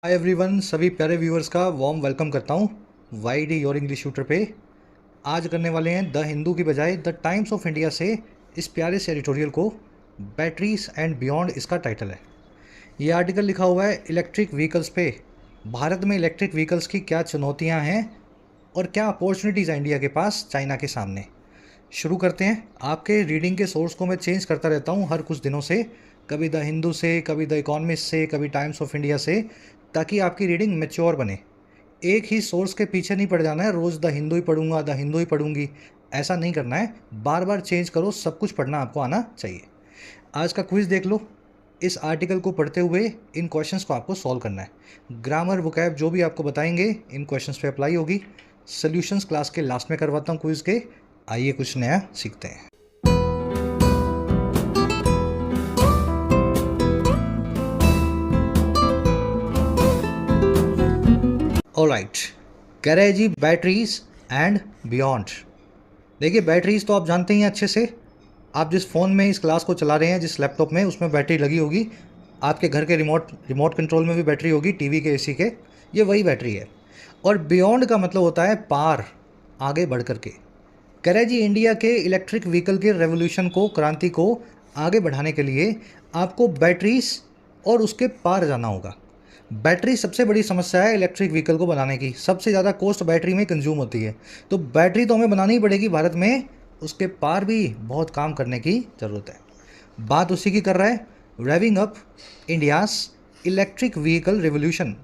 Hi everyone, सभी प्यारे viewers का वार्म वेलकम करता हूँ Y D your English shooter पे। आज करने वाले हैं द हिंदू की बजाय द टाइम्स ऑफ इंडिया से इस प्यारे से एडिटोरियल को। बैटरीज एंड बियॉन्ड इसका टाइटल है। ये आर्टिकल लिखा हुआ है इलेक्ट्रिक व्हीकल्स पे। भारत में इलेक्ट्रिक व्हीकल्स की क्या चुनौतियाँ हैं और क्या अपॉर्चुनिटीज़ हैं इंडिया के पास चाइना के सामने। शुरू करते हैं। आपके रीडिंग के सोर्स को मैं चेंज करता रहता हूँ हर कुछ दिनों से, कभी द हिंदू से, कभी द इकोनॉमिस्ट से, कभी टाइम्स ऑफ इंडिया से, ताकि आपकी रीडिंग मैच्योर बने। एक ही सोर्स के पीछे नहीं पड़ जाना है, रोज़ द हिंदू ही पढ़ूंगा, द हिंदू ही पढ़ूंगी, ऐसा नहीं करना है। बार बार चेंज करो, सब कुछ पढ़ना आपको आना चाहिए। आज का क्विज़ देख लो। इस आर्टिकल को पढ़ते हुए इन क्वेश्चंस को आपको सॉल्व करना है। ग्रामर वोकैब जो भी आपको बताएंगे इन क्वेश्चंस पे अप्लाई होगी। सॉल्यूशंस क्लास के लास्ट में करवाता हूँ क्विज़ के। आइए कुछ नया सीखते हैं। ऑलराइट, कह रहे हैं जी बैटरीज एंड बियॉन्ड। देखिए, बैटरीज तो आप जानते ही हैं अच्छे से। आप जिस फ़ोन में इस क्लास को चला रहे हैं, जिस लैपटॉप में, उसमें बैटरी लगी होगी। आपके घर के रिमोट कंट्रोल में भी बैटरी होगी, टीवी के, एसी के। ये वही बैटरी है। और बियॉन्ड का मतलब होता है पार, आगे बढ़ कर के। कह रहे जी इंडिया के इलेक्ट्रिक व्हीकल के रेवोल्यूशन को, क्रांति को आगे बढ़ाने के लिए आपको बैटरीज और उसके पार जाना होगा। बैटरी सबसे बड़ी समस्या है इलेक्ट्रिक व्हीकल को बनाने की। सबसे ज़्यादा कॉस्ट बैटरी में कंज्यूम होती है। तो बैटरी तो हमें बनानी ही पड़ेगी भारत में, उसके पार भी बहुत काम करने की ज़रूरत है। बात उसी की कर रहा है, raving up India's electric vehicle revolution.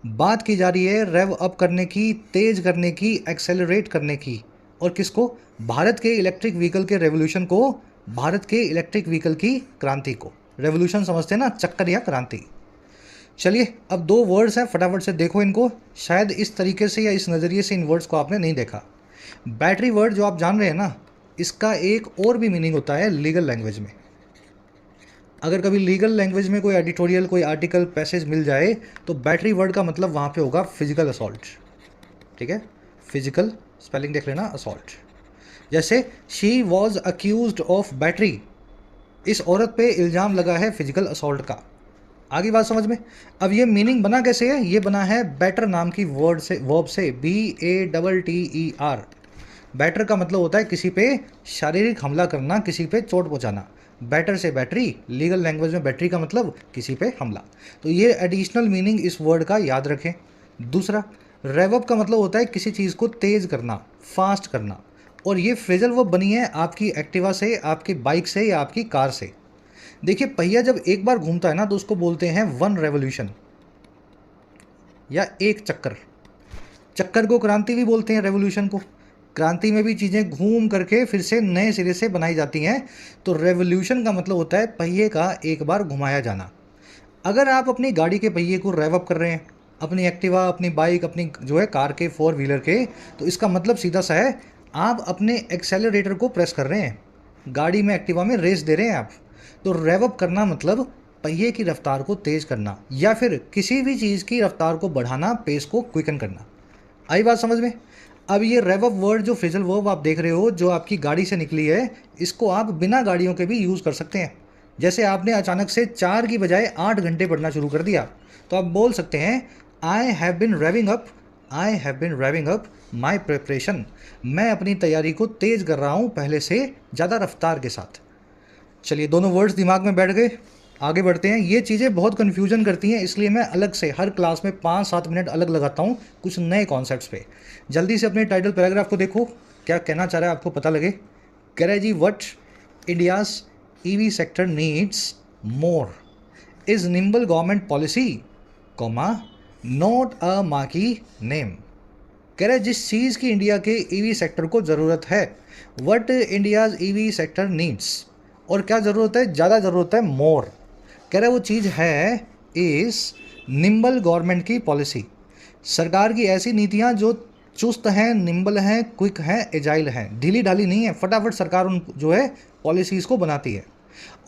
बात की जा रही है रेव अप करने की, तेज करने की, एक्सेलरेट करने की। और किसको? भारत के इलेक्ट्रिक व्हीकल के रेवोल्यूशन को, भारत के इलेक्ट्रिक व्हीकल की क्रांति को। रेवोल्यूशन समझते हैं ना, चक्कर या क्रांति। चलिए, अब दो वर्ड्स हैं, फटाफट से देखो इनको। शायद इस तरीके से या इस नज़रिए से इन वर्ड्स को आपने नहीं देखा। बैटरी वर्ड जो आप जान रहे हैं ना, इसका एक और भी मीनिंग होता है लीगल लैंग्वेज में। अगर कभी लीगल लैंग्वेज में कोई एडिटोरियल, कोई आर्टिकल, पैसेज मिल जाए, तो बैटरी वर्ड का मतलब वहाँ पे होगा फिजिकल असॉल्ट। ठीक है, फिजिकल स्पेलिंग देख लेना, असॉल्ट। जैसे she was accused of battery, इस औरत पे इल्ज़ाम लगा है फिजिकल असॉल्ट का। आगे बात समझ में। अब ये मीनिंग बना कैसे है? ये बना है बैटर नाम की वर्ड से, वर्ब से, BATTER। बैटर का मतलब होता है किसी पे शारीरिक हमला करना, किसी पे चोट पहुंचाना। बैटर से बैटरी, लीगल लैंग्वेज में बैटरी का मतलब किसी पे हमला। तो ये एडिशनल मीनिंग इस वर्ड का याद रखें। दूसरा, रेवअप का मतलब होता है किसी चीज़ को तेज करना, फास्ट करना। और ये फ्रेजल वर्ब बनी है आपकी एक्टिवा से, आपकी बाइक से या आपकी कार से। देखिए, पहिया जब एक बार घूमता है ना, तो उसको बोलते हैं वन रेवोल्यूशन या एक चक्कर। चक्कर को क्रांति भी बोलते हैं, रेवोल्यूशन को। क्रांति में भी चीज़ें घूम करके फिर से नए सिरे से बनाई जाती हैं। तो रेवोल्यूशन का मतलब होता है पहिए का एक बार घुमाया जाना। अगर आप अपनी गाड़ी के पहिए को रेव अप कर रहे हैं, अपनी एक्टिवा, अपनी बाइक, अपनी जो है कार के, फोर व्हीलर के, तो इसका मतलब सीधा सा है, आप अपने एक्सेलरेटर को प्रेस कर रहे हैं। गाड़ी में, एक्टिवा में रेस दे रहे हैं आप। तो रेव अप करना मतलब पहिए की रफ्तार को तेज करना, या फिर किसी भी चीज़ की रफ्तार को बढ़ाना, पेस को क्विकन करना। आई बात समझ में? अब ये रेव अप वर्ड, जो फ्रेजल वर्ब आप देख रहे हो, जो आपकी गाड़ी से निकली है, इसको आप बिना गाड़ियों के भी यूज़ कर सकते हैं। जैसे आपने अचानक से 4 की बजाय 8 घंटे पढ़ना शुरू कर दिया, तो आप बोल सकते हैं I have been raving up, I have been raving up my preparation. मैं अपनी तैयारी को तेज़ कर रहा हूँ पहले से ज़्यादा रफ्तार के साथ। चलिए, दोनों वर्ड्स दिमाग में बैठ गए, आगे बढ़ते हैं। ये चीज़ें बहुत कन्फ्यूजन करती हैं, इसलिए मैं अलग से हर क्लास में 5-7 मिनट अलग लगाता हूँ कुछ नए कॉन्सेप्ट्स पे। जल्दी से अपने टाइटल पैराग्राफ को देखो, क्या कहना चाह रहा है आपको पता लगे। कह रहे जी, what India's EV sector needs more is nimble government policy, comma, not a marquee name. कह रहे जिस चीज़ की इंडिया के EV सेक्टर को ज़रूरत है, what India's EV sector needs, और क्या ज़रूरत है? ज़्यादा ज़रूरत है, मोर। कह रहे वो चीज़ है इस निम्बल गवर्नमेंट की पॉलिसी, सरकार की ऐसी नीतियाँ जो चुस्त हैं, निम्बल हैं, क्विक हैं, एजाइल हैं, ढीली ढाली नहीं है। फटाफट सरकार उन जो है पॉलिसीज़ को बनाती है।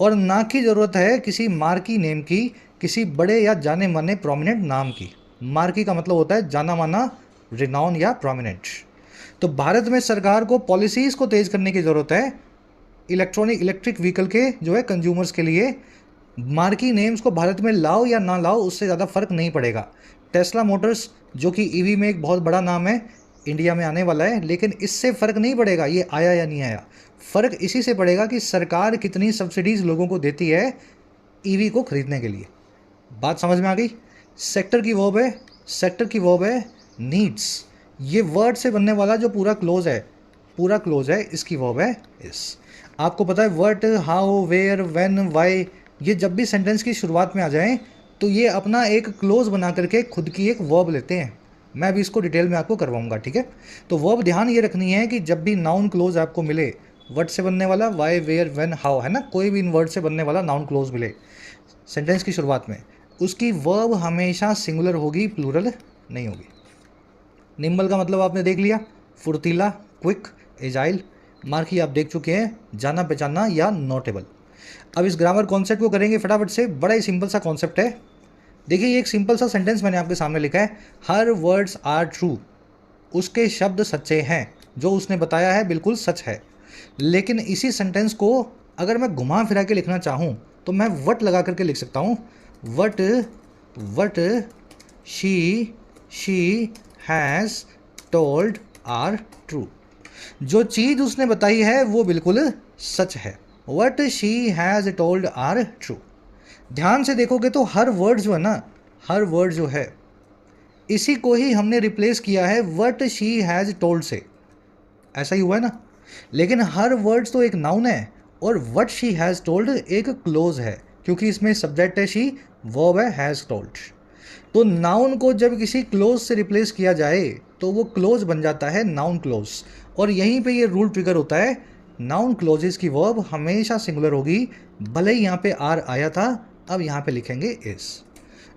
और ना की ज़रूरत है किसी मार्की नेम की, किसी बड़े या जाने माने प्रोमिनेंट नाम की। मार्की का मतलब होता है जाना माना, रिनाउन या प्रोमिनेंट। तो भारत में सरकार को पॉलिसीज़ को तेज़ करने की ज़रूरत है इलेक्ट्रिक व्हीकल के जो है कंज्यूमर्स के लिए, मार्की नेम्स को भारत में लाओ या ना लाओ उससे ज़्यादा फर्क नहीं पड़ेगा। टेस्ला मोटर्स जो कि ईवी में एक बहुत बड़ा नाम है, इंडिया में आने वाला है, लेकिन इससे फ़र्क नहीं पड़ेगा ये आया या नहीं आया। फ़र्क इसी से पड़ेगा कि सरकार कितनी सब्सिडीज़ लोगों को देती है ईवी को खरीदने के लिए। बात समझ में आ गई? सेक्टर की वर्ब है, सेक्टर की वर्ब है नीड्स। ये वर्ड से बनने वाला जो पूरा क्लोज है, पूरा क्लोज है, इसकी वर्ब है इस। आपको पता है what, how, where, when, why, ये जब भी सेंटेंस की शुरुआत में आ जाएं तो ये अपना एक क्लोज बना करके खुद की एक वर्ब लेते हैं। मैं अभी इसको डिटेल में आपको करवाऊंगा, ठीक है? तो वर्ब ध्यान ये रखनी है कि जब भी नाउन क्लोज आपको मिले, वर्ड से बनने वाला, वाई, वेयर, व्हेन, हाउ, है ना, कोई भी इन वर्ड से बनने वाला नाउन क्लोज मिले सेंटेंस की शुरुआत में, उसकी वर्ब हमेशा सिंगुलर होगी, प्लूरल नहीं होगी। निम्बल का मतलब आपने देख लिया, फुर्तीला, क्विक, एजाइल। मार्की आप देख चुके हैं, जाना पहचाना या नोटेबल। अब इस ग्रामर कॉन्सेप्ट को करेंगे फटाफट से। बड़ा ही सिंपल सा कॉन्सेप्ट है। देखिए ये एक सिंपल सा सेंटेंस मैंने आपके सामने लिखा है, हर वर्ड्स आर ट्रू, उसके शब्द सच्चे हैं, जो उसने बताया है बिल्कुल सच है। लेकिन इसी सेंटेंस को अगर मैं घुमा फिरा के लिखना चाहूँ तो मैं वट लगा करके लिख सकता हूँ, what what she has told are true. जो चीज़ उसने बताई है वो बिल्कुल सच है। What she has told are true. ध्यान से देखोगे तो हर वर्ड जो है ना, हर वर्ड जो है, इसी को ही हमने रिप्लेस किया है वट शी हैज़ टोल्ड से। ऐसा ही हुआ है ना? लेकिन हर वर्ड्स तो एक नाउन है और वट शी हैज़ टोल्ड एक क्लोज है, क्योंकि इसमें सब्जेक्ट है शी, वर्ब है हैज़ टोल्ड। तो नाउन को जब किसी क्लोज से रिप्लेस किया जाए तो वो क्लोज बन जाता है नाउन क्लोज। और यहीं पे ये रूल ट्रिगर होता है, नाउन क्लोजेस की वर्ब हमेशा सिंगुलर होगी, भले ही यहाँ पे आर आया था, अब यहाँ पे लिखेंगे इज।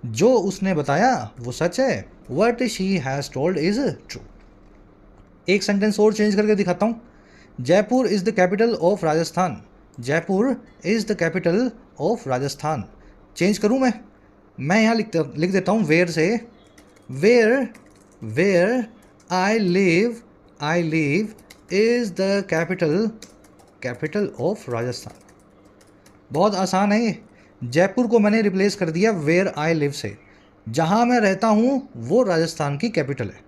जो उसने बताया वो सच है, what she has told is true. एक सेंटेंस और चेंज करके दिखाता हूँ। Jaipur is the capital of Rajasthan. Jaipur is the capital of Rajasthan. Change करूँ मैं यहाँ लिख देता हूँ वेयर से, where where I live is the capital of Rajasthan. बहुत आसान है ये। जयपुर को मैंने रिप्लेस कर दिया वेयर आई लिव से। जहाँ मैं रहता हूँ वो राजस्थान की कैपिटल है।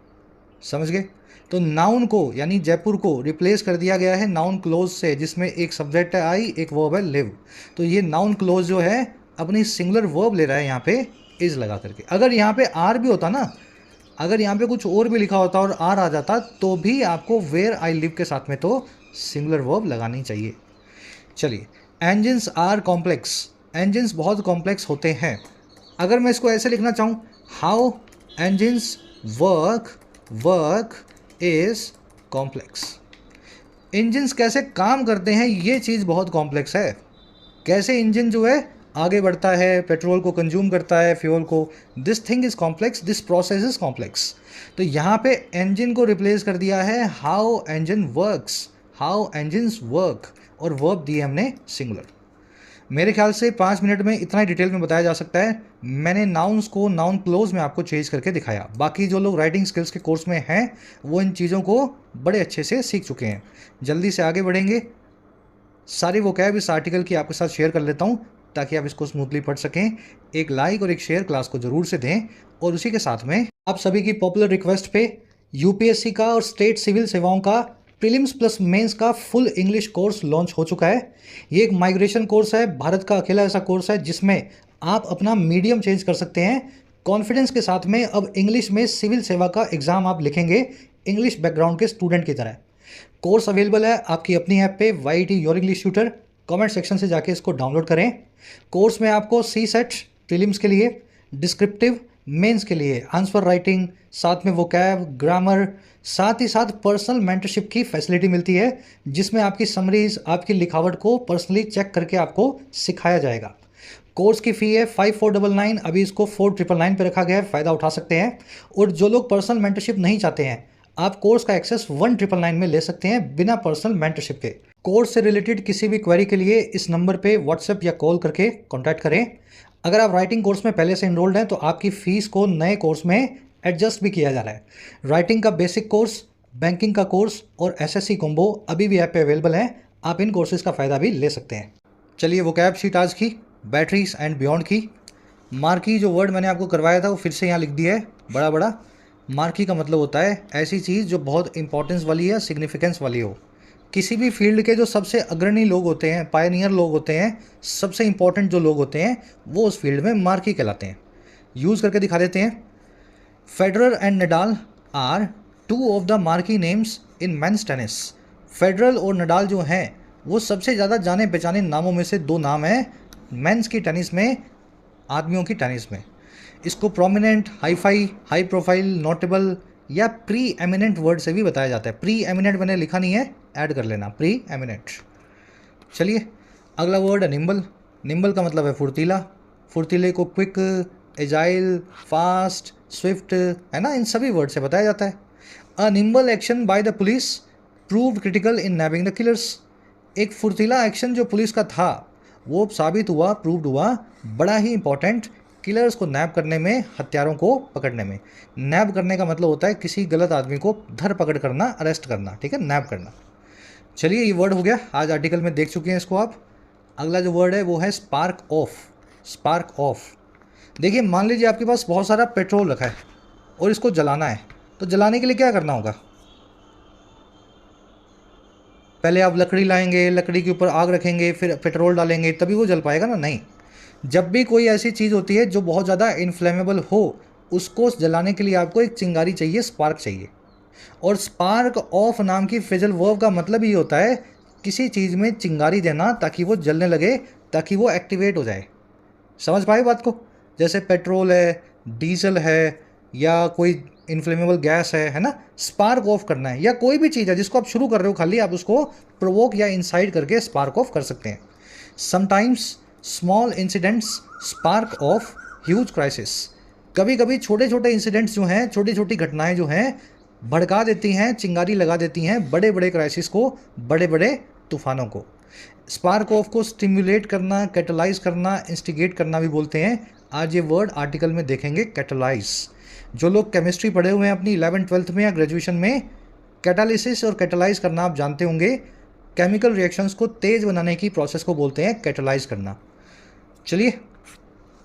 समझ गए? तो नाउन को यानी जयपुर को रिप्लेस कर दिया गया है नाउन क्लोज से, जिसमें एक सब्जेक्ट है आई, एक वर्ब है लिव। तो ये नाउन क्लोज जो है अपनी सिंगुलर वर्ब ले रहा है यहाँ पे इज लगा करके। अगर यहाँ पे आर भी होता ना, अगर यहाँ पे कुछ और भी लिखा होता और आर आ जाता तो भी आपको वेयर आई लिव के साथ में तो सिंगुलर वर्ब लगानी चाहिए। चलिए, एंजिन्स आर कॉम्प्लेक्स। एंजिन्स बहुत कॉम्प्लेक्स होते हैं। अगर मैं इसको ऐसे लिखना चाहूँ, how engines work is complex. Engines कैसे काम करते हैं ये चीज़ बहुत कॉम्प्लेक्स है। कैसे इंजन जो है आगे बढ़ता है, पेट्रोल को कंज्यूम करता है, फ्यूल को, this thing is complex, this process is complex. तो यहाँ पे इंजन को रिप्लेस कर दिया है how engine works, how engines work, और वर्ब दिए हमने सिंगुलर। मेरे ख्याल से 5 मिनट में इतना ही डिटेल में बताया जा सकता है। मैंने नाउन्स को नाउन क्लोज में आपको चेंज करके दिखाया। बाकी जो लोग राइटिंग स्किल्स के कोर्स में हैं वो इन चीज़ों को बड़े अच्छे से सीख चुके हैं। जल्दी से आगे बढ़ेंगे। सारी वोकैब इस आर्टिकल की आपके साथ शेयर कर लेता हूँ ताकि आप इसको स्मूथली पढ़ सकें। एक लाइक और एक शेयर क्लास को ज़रूर से दें। और उसी के साथ में आप सभी की पॉपुलर रिक्वेस्ट पे यूपीएससी का और स्टेट सिविल सेवाओं का प्रीलिम्स प्लस मेंस का फुल इंग्लिश कोर्स लॉन्च हो चुका है। ये एक माइग्रेशन कोर्स है, भारत का अकेला ऐसा कोर्स है जिसमें आप अपना मीडियम चेंज कर सकते हैं कॉन्फिडेंस के साथ में। अब इंग्लिश में सिविल सेवा का एग्ज़ाम आप लिखेंगे इंग्लिश बैकग्राउंड के स्टूडेंट की तरह। कोर्स अवेलेबल है आपकी अपनी ऐप पे YT your English tutor. Comment section से जाके इसको डाउनलोड करें। कोर्स में आपको CSET प्रीलिम्स के लिए, डिस्क्रिप्टिव मेंस के लिए आंसर राइटिंग, साथ में वोकैब, ग्रामर, साथ ही साथ पर्सनल मेंटरशिप की फैसिलिटी मिलती है जिसमें आपकी समरीज, आपकी लिखावट को पर्सनली चेक करके आपको सिखाया जाएगा। कोर्स की फ़ी है 5499, अभी इसको 4999 पे रखा गया है, फ़ायदा उठा सकते हैं। और जो लोग पर्सनल मेंटरशिप नहीं चाहते हैं, आप कोर्स का एक्सेस 1999 में ले सकते हैं बिना पर्सनल मेंटरशिप के। कोर्स से रिलेटेड किसी भी क्वेरी के लिए इस नंबर पे व्हाट्सएप या कॉल करके कॉन्टैक्ट करें। अगर आप राइटिंग कोर्स में पहले से इनरोल्ड हैं तो आपकी फ़ीस को नए कोर्स में एडजस्ट भी किया जा रहा है। राइटिंग का बेसिक कोर्स, बैंकिंग का कोर्स और SSC कॉम्बो अभी भी ऐप पे अवेलेबल है। आप इन कोर्सेज का फ़ायदा भी ले सकते हैं। चलिए वोकैब शीट आज की बैटरीज एंड बियॉन्ड की। मार्की जो वर्ड मैंने आपको करवाया था वो फिर से यहाँ लिख दिया है बड़ा बड़ा। मार्की का मतलब होता है ऐसी चीज़ जो बहुत इंपॉर्टेंस वाली या सिग्निफिकेंस वाली हो। किसी भी फील्ड के जो सबसे अग्रणी लोग होते हैं, पायनियर लोग होते हैं, सबसे इंपॉर्टेंट जो लोग होते हैं, वो उस फील्ड में मार्की कहलाते हैं। यूज़ करके दिखा देते हैं। Federer and Nadal are two of the marquee names in men's tennis. Federer और नडाल जो हैं वो सबसे ज़्यादा जाने पहचाने नामों में से दो नाम हैं मेंस की टेनिस में, आदमियों की टेनिस में। इसको prominent, hifi, high profile, notable या प्री एमिनेंट वर्ड से भी बताया जाता है। प्री एमिनेंट मैंने लिखा नहीं है, ऐड कर लेना, प्री एमिनेंट। चलिए अगला वर्ड है निम्बल। निम्बल का मतलब है फुर्तीला। फुर्तीले को क्विक, एजाइल, फास्ट, स्विफ्ट, है ना, इन सभी वर्ड से बताया जाता है। A nimble action by the police proved critical in nabbing the killers. एक फुर्तीला एक्शन जो पुलिस का था वो साबित हुआ, प्रूव्ड हुआ, बड़ा ही इंपॉर्टेंट किलर्स को नैब करने में, हत्यारों को पकड़ने में। नैब करने का मतलब होता है किसी गलत आदमी को धर पकड़ करना, अरेस्ट करना, ठीक है, नैब करना। चलिए ये वर्ड हो गया, आज आर्टिकल में देख चुके हैं इसको आप। अगला जो वर्ड है वो है स्पार्क ऑफ। स्पार्क ऑफ, देखिए मान लीजिए आपके पास बहुत सारा पेट्रोल रखा है और इसको जलाना है, तो जलाने के लिए क्या करना होगा? पहले आप लकड़ी लाएंगे, लकड़ी के ऊपर आग रखेंगे, फिर पेट्रोल डालेंगे, तभी वो जल पाएगा ना? नहीं। जब भी कोई ऐसी चीज़ होती है जो बहुत ज़्यादा इन्फ्लेमेबल हो, उसको जलाने के लिए आपको एक चिंगारी चाहिए, स्पार्क चाहिए। और स्पार्क ऑफ नाम की फ्रेजल वर्ब का मतलब ये होता है किसी चीज़ में चिंगारी देना ताकि वो जलने लगे, ताकि वो एक्टिवेट हो जाए। समझ पाए बात को? जैसे पेट्रोल है, डीजल है, या कोई इन्फ्लेमेबल गैस है ना, स्पार्क ऑफ करना है। या कोई भी चीज़ है जिसको आप शुरू कर रहे हो, खाली आप उसको प्रोवोक या इंसाइट करके स्पार्क ऑफ कर सकते हैं। Sometimes small incidents spark of huge crisis. कभी कभी छोटे छोटे इंसिडेंट्स जो हैं, छोटी छोटी घटनाएं जो हैं, भड़का देती हैं, चिंगारी लगा देती हैं बड़े बड़े क्राइसिस को, बड़े बड़े तूफानों को। स्पार्क ऑफ को स्टिमुलेट करना, कैटलाइज करना, इंस्टिगेट करना भी बोलते हैं। आज ये वर्ड आर्टिकल में देखेंगे, कैटलाइज। जो लोग केमिस्ट्री पढ़े हुए हैं अपनी 11th-12th में या ग्रेजुएशन में, कैटालिसिस और कैटलाइज करना आप जानते होंगे। केमिकल रिएक्शंस को तेज बनाने की प्रोसेस को बोलते हैं कैटलाइज करना। चलिए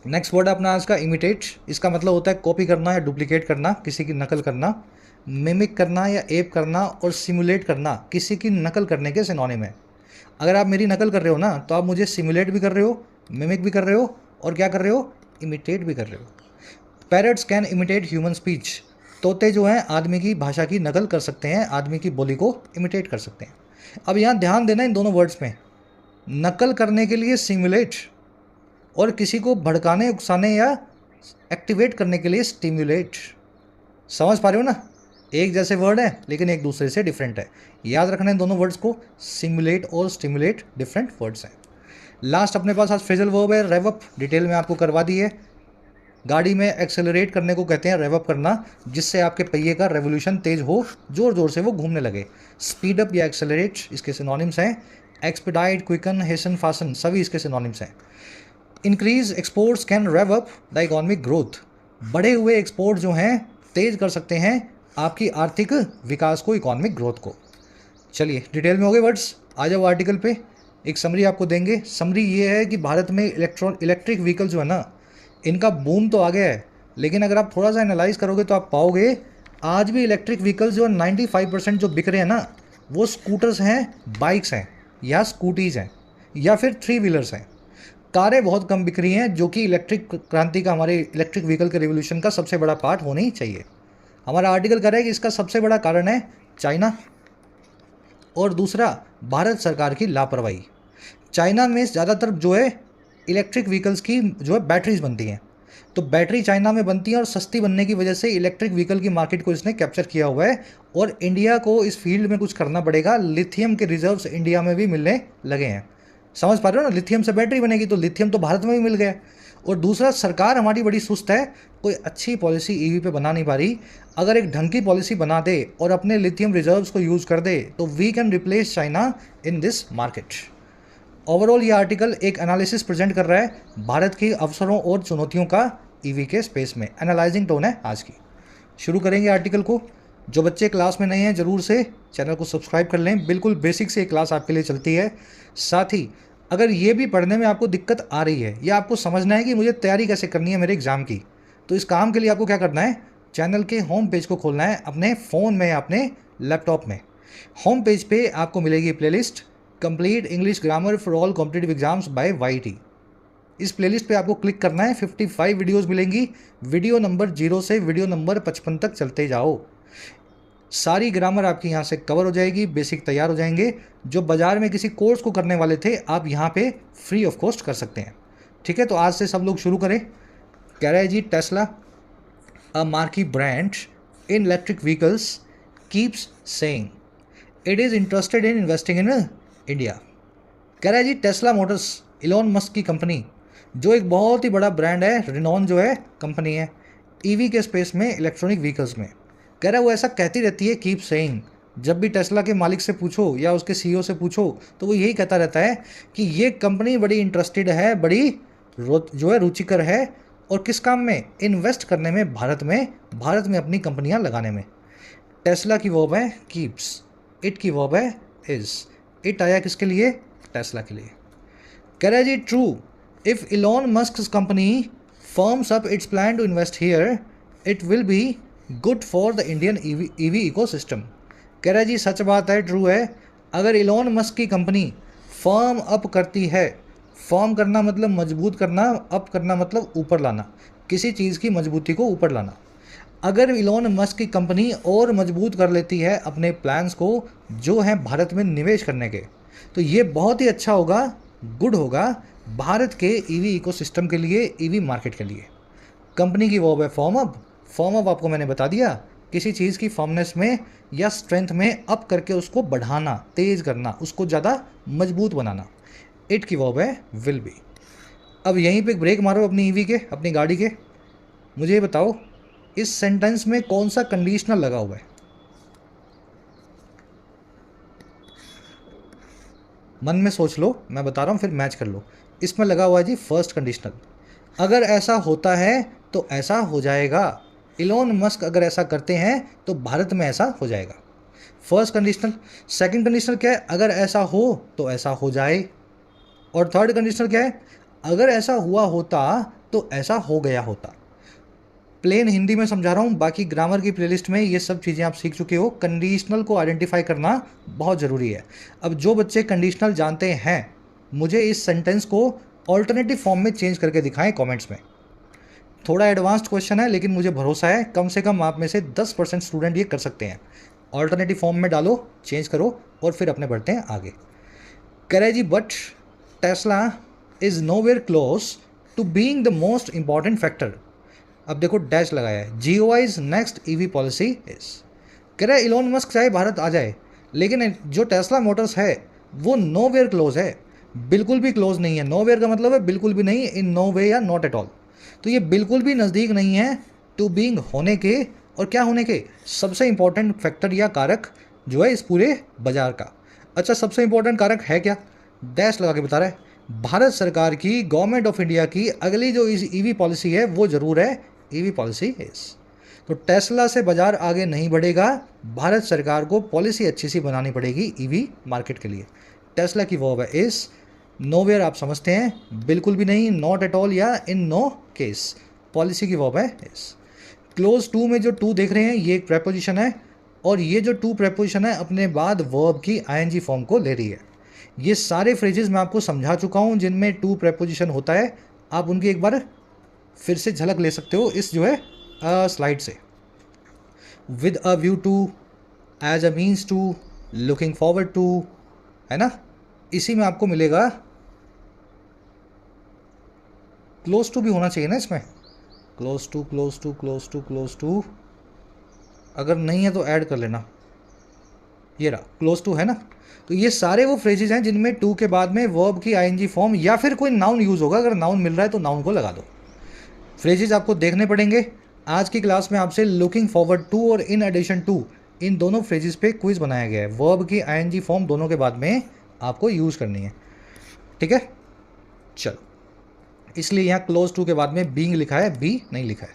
नेक्स्ट वर्ड अपना आज का इमिटेट। इसका मतलब होता है कॉपी करना या डुप्लीकेट करना, किसी की नकल करना। मिमिक करना या एप करना, और सिमुलेट करना किसी की नकल करने के सिनोनिम है। अगर आप मेरी नकल कर रहे हो ना, तो आप मुझे सिमुलेट भी कर रहे हो, मिमिक भी कर रहे हो, और क्या कर रहे हो? इमिटेट भी कर रहे हो। Parrots can imitate human speech. तोते जो हैं आदमी की भाषा की नकल कर सकते हैं, आदमी की बोली को इमिटेट कर सकते हैं। अब यहाँ ध्यान देना इन दोनों वर्ड्स में। नकल करने के लिए सिमुलेट, और किसी को भड़काने, उकसाने या एक्टिवेट करने के लिए स्टिमुलेट। समझ पा रहे हो ना? एक जैसे वर्ड है लेकिन एक दूसरे से डिफरेंट है। याद रखना है दोनों वर्ड्स को, सिमुलेट और स्टिमुलेट डिफरेंट वर्ड्स हैं। लास्ट अपने पास आज फ्रेजल वर्ब है रेव अप। डिटेल में आपको करवा दी है। गाड़ी में एक्सेलरेट करने को कहते हैं रेव अप करना, जिससे आपके पहिए का रेवोल्यूशन तेज हो, जोर जोर से वो घूमने लगे। स्पीड अप या एक्सेलरेट इसके सिनोनिम्स हैं। एक्सपेडाइट, क्विकन, हेसन, फासन सभी इसके सिनोनिम्स हैं। Increase exports can rev up the economic growth. बढ़े हुए एक्सपोर्ट जो हैं तेज कर सकते हैं आपकी आर्थिक विकास को, इकोनॉमिक ग्रोथ को। चलिए डिटेल में हो गए वर्ड्स। आ जाओ आर्टिकल पे, एक समरी आपको देंगे। समरी ये है कि भारत में इलेक्ट्रिक व्हीकल जो है ना, इनका बूम तो आ गया है, लेकिन अगर आप थोड़ा सा एनालाइज करोगे तो आप पाओगे आज भी इलेक्ट्रिक व्हीकल्स जो 95% जो बिक रहे हैं ना, वो स्कूटर्स हैं, बाइक्स हैं, या स्कूटीज़ हैं, या फिर 3 व्हीलर्स हैं। कारें बहुत कम बिक रही हैं, जो कि इलेक्ट्रिक क्रांति का, हमारे इलेक्ट्रिक व्हीकल के रिवोल्यूशन का सबसे बड़ा पार्ट होना ही चाहिए। हमारा आर्टिकल कह रहा है कि इसका सबसे बड़ा कारण है चाइना, और दूसरा भारत सरकार की लापरवाही। चाइना में ज़्यादातर जो है इलेक्ट्रिक व्हीकल्स की जो है बैटरीज बनती हैं, तो बैटरी चाइना में बनती है, और सस्ती बनने की वजह से इलेक्ट्रिक व्हीकल की मार्केट को इसने कैप्चर किया हुआ है। और इंडिया को इस फील्ड में कुछ करना पड़ेगा। लिथियम के रिजर्व्स इंडिया में भी मिलने लगे हैं। समझ पा रहे हो ना? लिथियम से बैटरी बनेगी, तो लिथियम तो भारत में भी मिल गया। और दूसरा, सरकार हमारी बड़ी सुस्त है, कोई अच्छी पॉलिसी ईवी पे बना नहीं पा रही। अगर एक ढंग की पॉलिसी बना दे और अपने लिथियम रिजर्व्स को यूज़ कर दे, तो we can replace China in this market. Overall ये आर्टिकल एक एनालिसिस प्रेजेंट कर रहा है भारत के अवसरों और चुनौतियों का ईवी के स्पेस में। एनालाइजिंग टोन है आज की। शुरू करेंगे आर्टिकल को। जो बच्चे क्लास में नए हैं ज़रूर से चैनल को सब्सक्राइब कर लें। बिल्कुल बेसिक से क्लास आपके लिए चलती है। साथ ही अगर ये भी पढ़ने में आपको दिक्कत आ रही है या आपको समझना है कि मुझे तैयारी कैसे करनी है मेरे एग्ज़ाम की, तो इस काम के लिए आपको क्या करना है, चैनल के होम पेज को खोलना है अपने फ़ोन में या अपने लैपटॉप में। होम पेज पे आपको मिलेगी playlist complete English grammar for all competitive exams by YT। इस प्लेलिस्ट पे आपको क्लिक करना है, 55 वीडियोस मिलेंगी। वीडियो नंबर 0 से वीडियो नंबर 55 तक चलते जाओ। सारी ग्रामर आपकी यहाँ से कवर हो जाएगी, बेसिक तैयार हो जाएंगे। जो बाजार में किसी कोर्स को करने वाले थे, आप यहाँ पे फ्री ऑफ कॉस्ट कर सकते हैं। ठीक है, तो आज से सब लोग शुरू करें। कह रहा है जी, Tesla a marquee brand in electric vehicles keeps saying it is interested in investing in India. कह रहा है जी, टेस्ला मोटर्स इलॉन मस्क की कंपनी, जो एक बहुत ही बड़ा ब्रांड है, रिनॉन जो है कंपनी है ईवी के स्पेस में, इलेक्ट्रॉनिक व्हीकल्स में। कह रहा है वो ऐसा कहती रहती है, कीप सेइंग। जब भी टेस्ला के मालिक से पूछो या उसके CEO से पूछो तो वो यही कहता रहता है कि ये कंपनी बड़ी इंटरेस्टेड है, बड़ी जो है रुचिकर है, और किस काम में, इन्वेस्ट करने में, भारत में अपनी कंपनियां लगाने में। टेस्ला की वर्ब है कीप्स, इट की वर्ब है इज। इट आया किसके लिए, टेस्ला के लिए। कह रहा है जी, true if Elon Musk company firms up its plan to invest here it will be good for the Indian EV ecosystem. कह रहा है जी, सच बात है, ट्रू है। अगर इलॉन मस्क की कंपनी फर्म अप करती है, फर्म करना मतलब मजबूत करना, अप करना मतलब ऊपर लाना, किसी चीज़ की मजबूती को ऊपर लाना। अगर इलॉन मस्क की कंपनी और मजबूत कर लेती है अपने प्लान्स को जो हैं भारत में निवेश करने के, तो ये बहुत ही अच्छा होगा, गुड होगा भारत के ईवी इकोसिस्टम के लिए, ईवी मार्केट के लिए। कंपनी की वर्ब है फॉर्म अप। फॉर्म अप आपको मैंने बता दिया, किसी चीज़ की फॉर्मनेस में या स्ट्रेंथ में अप करके उसको बढ़ाना, तेज़ करना, उसको ज़्यादा मजबूत बनाना। इट की वर्ब है विल बी। अब यहीं पे ब्रेक मारो अपनी ईवी के, अपनी गाड़ी के। मुझे ये बताओ, इस सेंटेंस में कौन सा कंडीशनल लगा हुआ है? मन में सोच लो, मैं बता रहा हूँ, फिर मैच कर लो। इसमें लगा हुआ है जी फर्स्ट कंडीशनल। अगर ऐसा होता है तो ऐसा हो जाएगा, इलॉन मस्क अगर ऐसा करते हैं तो भारत में ऐसा हो जाएगा। First conditional. सेकंड कंडीशनल क्या है? अगर ऐसा हो तो ऐसा हो जाए। और थर्ड कंडीशनल क्या है? अगर ऐसा हुआ होता तो ऐसा हो गया होता। प्लेन हिंदी में समझा रहा हूँ, बाकी ग्रामर की प्लेलिस्ट में ये सब चीज़ें आप सीख चुके हो। कंडीशनल को आइडेंटिफाई करना बहुत ज़रूरी है। अब जो बच्चे कंडीशनल जानते हैं, मुझे इस सेंटेंस को ऑल्टरनेटिव फॉर्म में चेंज करके दिखाएं कमेंट्स में। थोड़ा एडवांस्ड क्वेश्चन है, लेकिन मुझे भरोसा है कम से कम आप में से 10% स्टूडेंट ये कर सकते हैं। ऑल्टरनेटिव फॉर्म में डालो, चेंज करो, और फिर अपने बढ़ते हैं आगे। कह रहे जी, but Tesla is nowhere close to being the most important factor. अब देखो डैश लगाया है, GOI's next EV policy is. कह रहा है इलॉन मस्क चाहे भारत आ जाए, लेकिन जो टेस्ला मोटर्स है वो नोवेयर क्लोज है, बिल्कुल भी क्लोज नहीं है। नोवेयर का मतलब है बिल्कुल भी नहीं, इन नो वे या नॉट एट ऑल। तो ये बिल्कुल भी नज़दीक नहीं है टू बीइंग होने के, और क्या होने के, सबसे इंपॉर्टेंट फैक्टर या कारक जो है इस पूरे बाजार का। अच्छा, सबसे इंपॉर्टेंट कारक है क्या? डैश लगा के बता रहा है, भारत सरकार की, गवर्नमेंट ऑफ इंडिया की अगली जो इस EV पॉलिसी है वो ज़रूर है EV पॉलिसी इज। तो टेस्ला से बाजार आगे नहीं बढ़ेगा, भारत सरकार को पॉलिसी अच्छी सी बनानी पड़ेगी EV मार्केट के लिए। टेस्ला की वर्ब है इज। नोवेयर आप समझते हैं, बिल्कुल भी नहीं, नॉट एट ऑल या इन नो केस। पॉलिसी की वर्ब है इज। क्लोज टू में जो टू देख रहे हैं ये एक प्रेपोजिशन है, और ये जो टू प्रेपोजिशन है अपने बाद वर्ब की ING फॉर्म को ले रही है। ये सारे फ्रेजेस मैं आपको समझा चुका हूँ जिनमें टू प्रेपोजिशन होता है, आप उनकी एक बार फिर से झलक ले सकते हो इस जो है स्लाइड से। With a view to, as a means to, looking forward to, है ना, इसी में आपको मिलेगा। क्लोज टू भी होना चाहिए ना इसमें, close to, close to, close to, close to, अगर नहीं है तो ऐड कर लेना। ये रहा, क्लोज टू है ना। तो ये सारे वो फ्रेजेज हैं जिनमें टू के बाद में वर्ब की ING फॉर्म या फिर कोई नाउन यूज़ होगा। अगर नाउन मिल रहा है तो नाउन को लगा दो। फ्रेजेज आपको देखने पड़ेंगे। आज की क्लास में आपसे लुकिंग फॉरवर्ड टू और इन एडिशन टू, इन दोनों फ्रेजेस पे क्विज बनाया गया है। वर्ब की ING फॉर्म दोनों के बाद में आपको यूज़ करनी है, ठीक है। चलो, इसलिए यहाँ क्लोज टू के बाद में बीइंग लिखा है, बी नहीं लिखा है।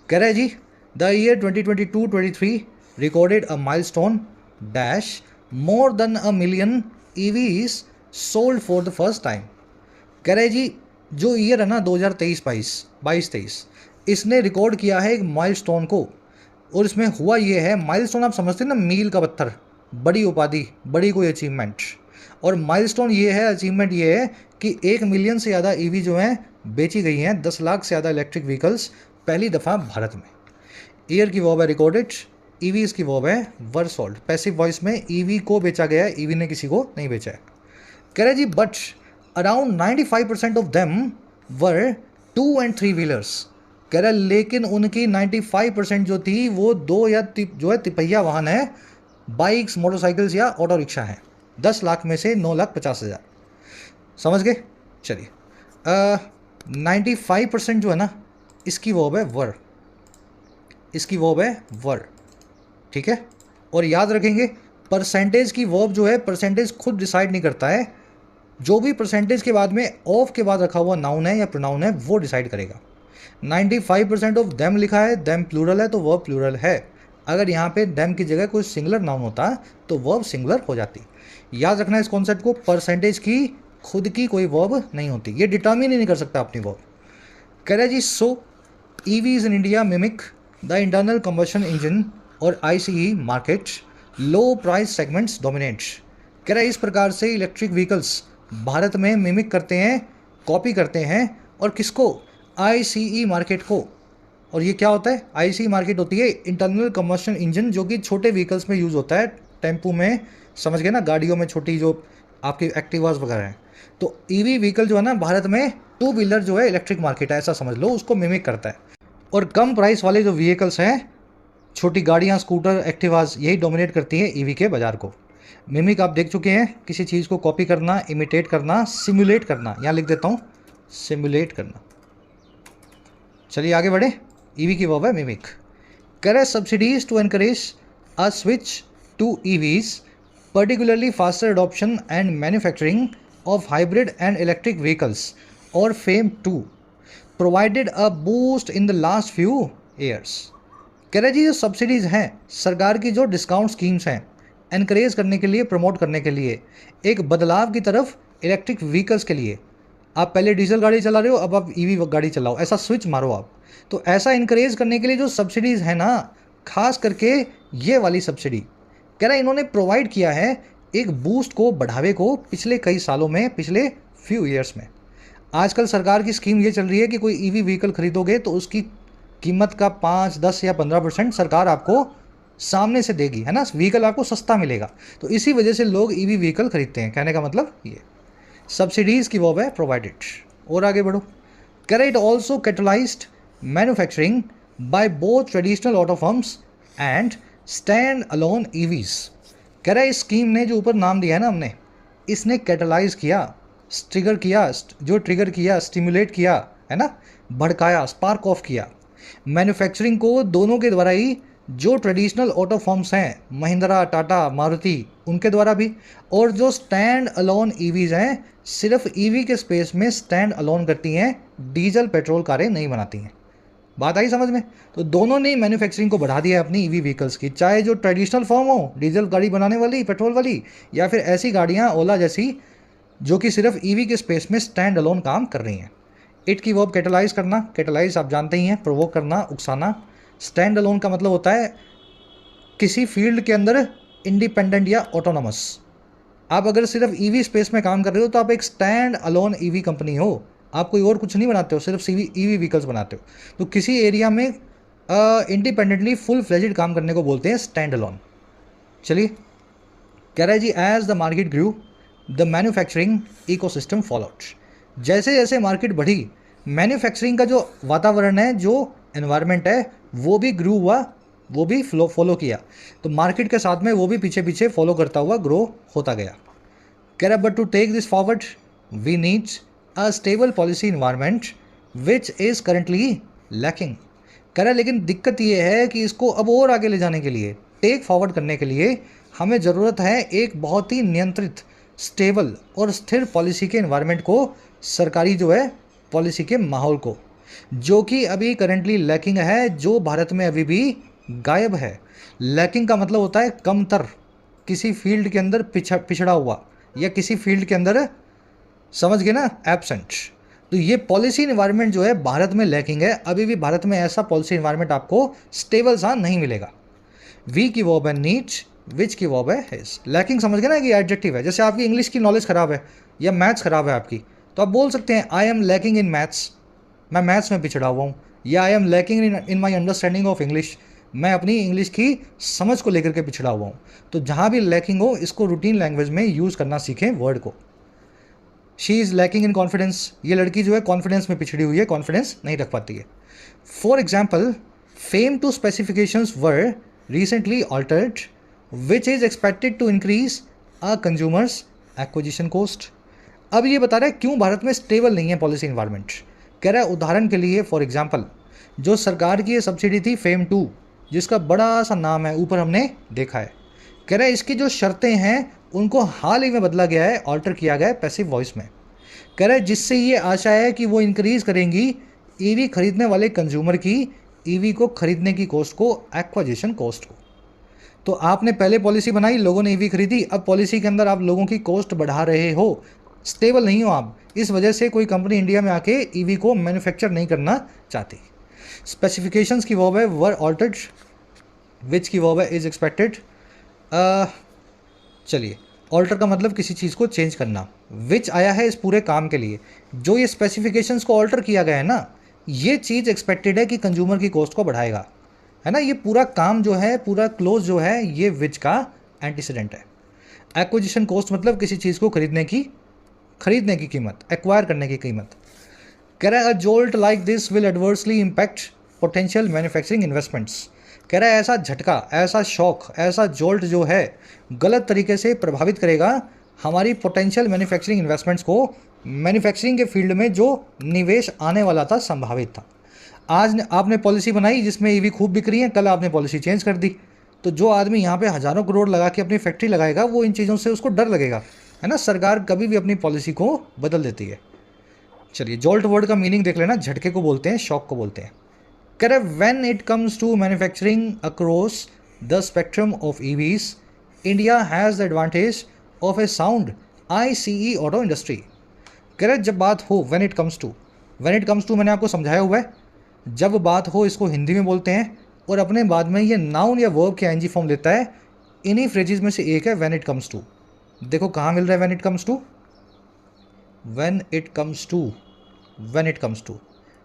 कह रहा है जी, the year 2022-23 recorded a milestone dash more than 1 million EVs sold for the first time. कह रहे जी जो ईयर है ना 2023-22 इसने रिकॉर्ड किया है एक माइलस्टोन को, और इसमें हुआ ये है, माइलस्टोन आप समझते हैं ना, मील का पत्थर, बड़ी उपाधि, बड़ी कोई अचीवमेंट। और माइलस्टोन ये है, अचीवमेंट ये है कि 1 मिलियन से ज़्यादा ईवी जो हैं बेची गई हैं, 10 लाख से ज़्यादा इलेक्ट्रिक व्हीकल्स पहली दफ़ा भारत में। ईयर की वर्ब है रिकॉर्डेड, ईवीज की वर्ब है वर सोल्ड। पैसिव वॉइस में ईवी को बेचा गया है, ईवी ने किसी को नहीं बेचा है। कह रहे जी but around 95% of them were 2 and 3 wheelers. कह रहा लेकिन उनकी 95% जो थी वो 2 या जो है तिपहिया वाहन है, बाइक्स, मोटरसाइकिल्स या ऑटो रिक्शा हैं। 10 लाख में से 9,50,000। समझ गए? चलिए 95% जो है ना, इसकी वर्ब है वर, इसकी वर्ब है वर, ठीक है। और याद रखेंगे परसेंटेज की वर्ब जो है, परसेंटेज खुद डिसाइड नहीं करता है, जो भी परसेंटेज के बाद में ऑफ के बाद रखा हुआ नाउन है या प्रोनाउन है वो डिसाइड करेगा। 95% ऑफ देम लिखा है, देम प्लूरल है तो वर्ब प्लूरल है। अगर यहाँ पे देम की जगह कोई सिंगुलर नाउन होता तो वर्ब सिंगुलर हो जाती। याद रखना इस कॉन्सेप्ट को, परसेंटेज की खुद की कोई वर्ब नहीं होती, ये डिटर्मिन ही नहीं कर सकता अपनी वर्ब। कह रहा जी so EVs in India mimic the internal combustion engine और ICE market, low price segments dominate. कह रहा है इस प्रकार से इलेक्ट्रिक व्हीकल्स भारत में मिमिक करते हैं, कॉपी करते हैं, और किसको? ICE मार्केट को। और ये क्या होता है? ICE मार्केट होती है इंटरनल कंबशन इंजन, जो कि छोटे व्हीकल्स में यूज़ होता है, टेम्पू में, समझ गए ना, गाड़ियों में छोटी जो आपकी एक्टिवास वगैरह हैं। तो ईवी व्हीकल जो है ना भारत में 2 व्हीलर जो है इलेक्ट्रिक मार्केट है, ऐसा समझ लो, उसको मिमिक करता है। और कम प्राइस वाले जो व्हीकल्स हैं, छोटी गाड़ियाँ, स्कूटर, एक्टिवास, यही डोमिनेट करती हैं ईवी के बाज़ार को। मिमिक आप देख चुके हैं, किसी चीज़ को कॉपी करना, इमिटेट करना, सिमुलेट करना। यहाँ लिख देता हूँ सिमुलेट करना। चलिए आगे बढ़े, ईवी की वर्ब है मिमिक। कह रहे subsidies to encourage a switch to EVs, particularly faster adoption and manufacturing of hybrid and electric vehicles और FAME two provided a boost in the last few years. कह रहे जी जो सब्सिडीज़ हैं, सरकार की जो डिस्काउंट स्कीम्स हैं, एनकरेज करने के लिए, प्रमोट करने के लिए, एक बदलाव की तरफ इलेक्ट्रिक व्हीकल्स के लिए। आप पहले डीजल गाड़ी चला रहे हो, अब आप ईवी गाड़ी चलाओ, ऐसा स्विच मारो आप। तो ऐसा इनकरेज करने के लिए जो सब्सिडीज़ है ना, खास करके ये वाली सब्सिडी, कह रहा है इन्होंने प्रोवाइड किया है एक बूस्ट को, बढ़ावे को, पिछले कई सालों में, पिछले फ्यू ईयर्स में। आजकल सरकार की स्कीम ये चल रही है कि कोई ईवी व्हीकल खरीदोगे तो उसकी कीमत का 5, 10 या 15% सरकार आपको सामने से देगी, है ना, व्हीकल आपको सस्ता मिलेगा। तो इसी वजह से लोग ईवी व्हीकल खरीदते हैं। कहने का मतलब ये सब्सिडीज़ की वर्ब है प्रोवाइडेड। और आगे बढ़ो, कह रहे it also catalysed manufacturing by both traditional auto firms and stand alone EVs. कह रहा है इस स्कीम ने जो ऊपर नाम दिया है ना हमने, इसने कैटलाइज किया, ट्रिगर किया, जो ट्रिगर किया, स्टिमुलेट किया, है ना, भड़काया, स्पार्क ऑफ किया मैन्युफैक्चरिंग को, दोनों के द्वारा ही, जो ट्रेडिशनल ऑटो फर्म्स हैं, महिंद्रा, टाटा, मारुति, उनके द्वारा भी, और जो स्टैंड अलोन ईवीज हैं, सिर्फ ईवी के स्पेस में स्टैंड अलोन करती हैं, डीजल पेट्रोल कारें नहीं बनाती हैं। बात आई समझ में? तो दोनों ने मैन्युफैक्चरिंग को बढ़ा दिया है अपनी ईवी व्हीकल्स की, चाहे जो ट्रेडिशनल फर्म हो, डीजल गाड़ी बनाने वाली, पेट्रोल वाली, या फिर ऐसी गाड़ियाँ ओला जैसी जो कि सिर्फ ईवी के स्पेस में स्टैंड अलोन काम कर रही हैं। इट की वर्ब कैटलाइज करना, कैटलाइज आप जानते ही हैं, प्रोवोक करना, उकसाना। स्टैंड अलोन का मतलब होता है किसी फील्ड के अंदर इंडिपेंडेंट या ऑटोनोमस। आप अगर सिर्फ ईवी स्पेस में काम कर रहे हो तो आप एक स्टैंड अलोन ईवी कंपनी हो, आप कोई और कुछ नहीं बनाते हो, सिर्फ ईवी व्हीकल्स बनाते हो। तो किसी एरिया में इंडिपेंडेंटली फुल फ्लेजेड काम करने को बोलते हैं स्टैंड अलोन। चलिए, कह रहा है जी as the market grew the manufacturing ecosystem followed. जैसे जैसे मार्केट बढ़ी, मैन्युफैक्चरिंग का जो वातावरण है, जो एनवायरनमेंट है, वो भी ग्रू हुआ, वो भी फॉलो किया। तो मार्केट के साथ में वो भी पीछे पीछे फॉलो करता हुआ ग्रो होता गया। कह रहा but to take this forward we need a stable policy environment which is currently lacking. कह रहा लेकिन दिक्कत ये है कि इसको अब और आगे ले जाने के लिए, टेक फॉरवर्ड करने के लिए, हमें ज़रूरत है एक बहुत ही नियंत्रित, स्टेबल और स्थिर पॉलिसी के इन्वायरमेंट को, सरकारी जो है पॉलिसी के माहौल को, जो कि अभी करेंटली लैकिंग है, जो भारत में अभी भी गायब है। लैकिंग का मतलब होता है कमतर, किसी फील्ड के अंदर पिछड़ा हुआ, या किसी फील्ड के अंदर, समझ गए ना, एब्सेंट। तो ये पॉलिसी इन्वायरमेंट जो है भारत में लैकिंग है। अभी भी भारत में ऐसा पॉलिसी इन्वायरमेंट आपको स्टेबल सा नहीं मिलेगा। वी की वर्ब है नीड, विच की वर्ब है हिज। लैकिंग समझ गए ना कि एडजेक्टिव है। जैसे आपकी इंग्लिश की नॉलेज खराब है या मैथ्स खराब है आपकी, तो आप बोल सकते हैं I am lacking in maths, मैं मैथ्स में पिछड़ा हुआ हूँ। या I am lacking in my understanding of English, मैं अपनी इंग्लिश की समझ को लेकर के पिछड़ा हुआ हूँ। तो जहाँ भी लैकिंग हो, इसको रूटीन लैंग्वेज में यूज़ करना सीखें वर्ड को। She is lacking in confidence, ये लड़की जो है कॉन्फिडेंस में पिछड़ी हुई है, कॉन्फिडेंस नहीं रख पाती है। For example, fame two specifications were recently altered, which is expected to increase a consumer's acquisition cost। अब ये बता रहा है क्यों भारत में स्टेबल नहीं है पॉलिसी इन्वायरमेंट। कह रहा है उदाहरण के लिए, फॉर एग्जांपल, जो सरकार की ये सब्सिडी थी फेम 2, जिसका बड़ा सा नाम है, ऊपर हमने देखा है। कह रहा है इसकी जो शर्तें हैं उनको हाल ही में बदला गया है, ऑल्टर किया गया है पैसिव वॉइस में। कह रहा है जिससे ये आशा है कि वो इंक्रीज करेंगी ईवी खरीदने वाले कंज्यूमर की, ईवी को खरीदने की कॉस्ट को, एक्वाजिशन कॉस्ट को। तो आपने पहले पॉलिसी बनाई, लोगों ने ईवी खरीदी, अब पॉलिसी के अंदर आप लोगों की कॉस्ट बढ़ा रहे हो, स्टेबल नहीं हो आप। इस वजह से कोई कंपनी इंडिया में आके ईवी को मैन्युफैक्चर नहीं करना चाहती। स्पेसिफिकेशंस की वर्ब है वर ऑल्टर्ड, विच की वर्ब है इज एक्सपेक्टेड। चलिए, ऑल्टर का मतलब किसी चीज़ को चेंज करना, विच आया है इस पूरे काम के लिए। जो ये स्पेसिफिकेशंस को ऑल्टर किया गया है ना, ये चीज़ एक्सपेक्टेड है कि कंज्यूमर की कॉस्ट को बढ़ाएगा, है ना। ये पूरा काम जो है, पूरा क्लोज जो है, ये विच का एंटीसीडेंट है। एक्विजिशन कॉस्ट मतलब किसी चीज़ को खरीदने की कीमत, एक्वायर करने की कीमत। कह रहा है a jolt like this will adversely impact potential manufacturing investments. कह रहा है ऐसा झटका, ऐसा शॉक, ऐसा जोल्ट जो है गलत तरीके से प्रभावित करेगा हमारी पोटेंशियल मैन्युफैक्चरिंग इन्वेस्टमेंट्स को। मैन्युफैक्चरिंग के फील्ड में जो निवेश आने वाला था, संभावित था। आज आपने पॉलिसी बनाई जिसमें ईवी खूब बिक रही है, कल आपने पॉलिसी चेंज कर दी, तो जो आदमी यहाँ पे हज़ारों करोड़ लगा के अपनी फैक्ट्री लगाएगा, वो इन चीज़ों से उसको डर लगेगा, है ना। सरकार कभी भी अपनी पॉलिसी को बदल देती है। चलिए, जोल्ट वर्ड का मीनिंग देख लेना, झटके को बोलते हैं, शॉक को बोलते हैं। कह रहे when it comes to manufacturing across the spectrum of EVs, India has the advantage of a sound ICE auto industry. कह रहे जब बात हो, व्हेन इट कम्स टू मैंने आपको समझाया हुआ है, जब बात हो इसको हिंदी में बोलते हैं, और अपने बाद में ये नाउन या वर्ब के ING फॉर्म लेता है। इन्हीं फ्रेजेस में से एक है व्हेन इट कम्स टू। देखो कहाँ मिल रहा है व्हेन इट कम्स टू,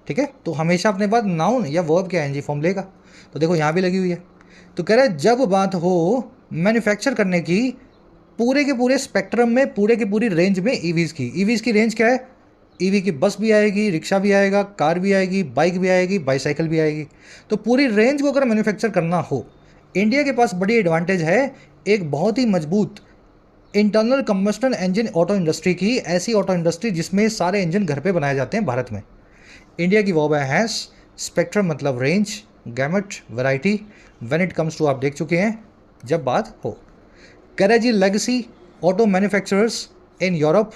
ठीक है। तो हमेशा अपने बाद नाउन या वर्ब के ING फॉर्म लेगा। तो देखो यहाँ भी लगी हुई है। तो कह रहा है जब बात हो मैन्युफैक्चर करने की पूरे के पूरे स्पेक्ट्रम में, पूरे की पूरी रेंज में ईवीज़ की रेंज क्या है? ईवी की बस भी आएगी, रिक्शा भी आएगा, कार भी आएगी, बाइक भी आएगी, बाईसाइकिल भी आएगी। तो पूरी रेंज को अगर मैन्युफैक्चर करना हो, इंडिया के पास बड़ी एडवांटेज है एक बहुत ही मजबूत internal combustion engine auto industry की। ऐसी ऑटो इंडस्ट्री जिसमें सारे इंजन घर पे बनाए जाते हैं भारत में। इंडिया की वर्ब है हैज़, स्पेक्ट्रम मतलब range, gamut variety, when it comes to आप देख चुके हैं, जब बात हो। कह रहा है जी legacy auto manufacturers in Europe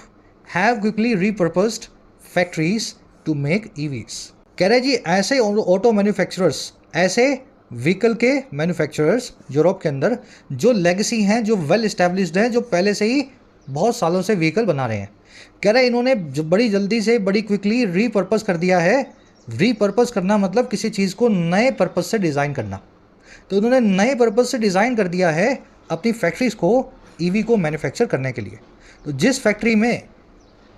have quickly repurposed factories to make EVs. कह रहे जी ऐसे ऑटो मैन्युफैक्चरर्स, ऐसे व्हीकल के मैन्युफैक्चरर्स यूरोप के अंदर जो लेगेसी हैं, जो वेल इस्टेब्लिश्ड हैं, जो पहले से ही बहुत सालों से व्हीकल बना रहे हैं। कह रहे इन्होंने बड़ी जल्दी से, बड़ी क्विकली रीपर्पस कर दिया है। रीपर्पस करना मतलब किसी चीज़ को नए पर्पस से डिज़ाइन करना। तो उन्होंने नए पर्पस से डिज़ाइन कर दिया है अपनी फैक्ट्रीज़ को ईवी को मैन्युफैक्चर करने के लिए। तो जिस फैक्ट्री में